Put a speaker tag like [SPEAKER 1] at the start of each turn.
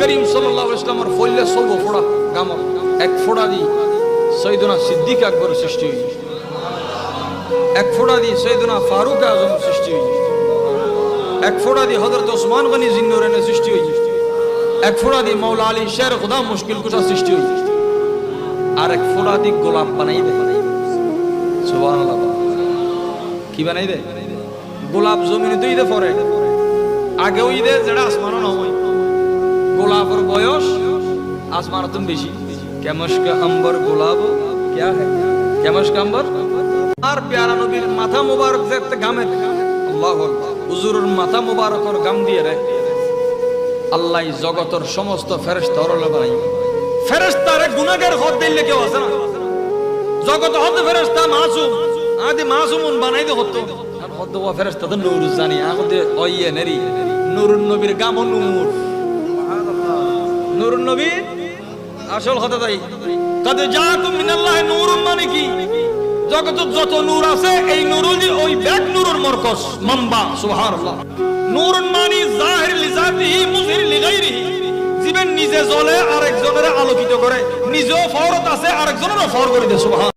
[SPEAKER 1] করিম সাল্লাল্লাহু আলাইহি ওয়াসাল্লামের ফইলে সব ফোড়া গামর এক ফোড়া দি সৈয়দনা সিদ্দিক আকবর সৃষ্টি হই, এক ফোড়া দি সৈয়দনা ফারুক আজম সৃষ্টি হই, এক ফোড়া দি হযরত ওসমান গনি জিন্নুরাইন সৃষ্টি হই, এক ফোড়া দি মাওলা আলী শের খুদা মুশকিল কুশা সৃষ্টি হই, আর এক ফোড়া দি গোলাপ বানাই দে। সুবহানাল্লাহ। কি বানাই দে? গোলাপ জমিনে তুই দে পরে আগে ওই দে যেটা আসমানও নয়। গোলাপের বয়স আসমানতুন বেশি। কেমশক আম্বর গোলাপ क्या है? কেমশক আম্বর। আর প্যারা নবীর মাথা মোবারক দেখতে গামে আল্লাহু আকবার, হুজুরের মাথা মোবারকর গাম দিয়ে রে আল্লাহ জগতের সমস্ত ফেরেশতা ওরলে বানাই। ফেরেশতারে গুনাহগার হদ দিলে কেউ আছে না? জগত হদ ফেরেশতা মাসুম আদি মাসুমুন বানাই দে হতো। আর হদ ওয়া ফেরেশতা তো নূর জানি আদে ওইয়ে নেরি নূরুন নবীর গাম নূর। সুবহানাল্লাহ। নূরুন নবী আসল কথা তাই কদ জাআকুম মিনাল্লাহি নূরুন মানে কি? জগতে যত নূর আছে এই নূরুল ওই ব্যাক নূরের মরকজ মাম্বা। সুবহানাল্লাহ। নূরুন মানে জাহির লিজাতিহি মুযহির লিগাইরিহি, জীবন নিজে জ্বলে আরেকজনের আলোকিত করে, নিজেও ফরত আছে আরেকজনেরও ফর করে দেয়। সুবহান।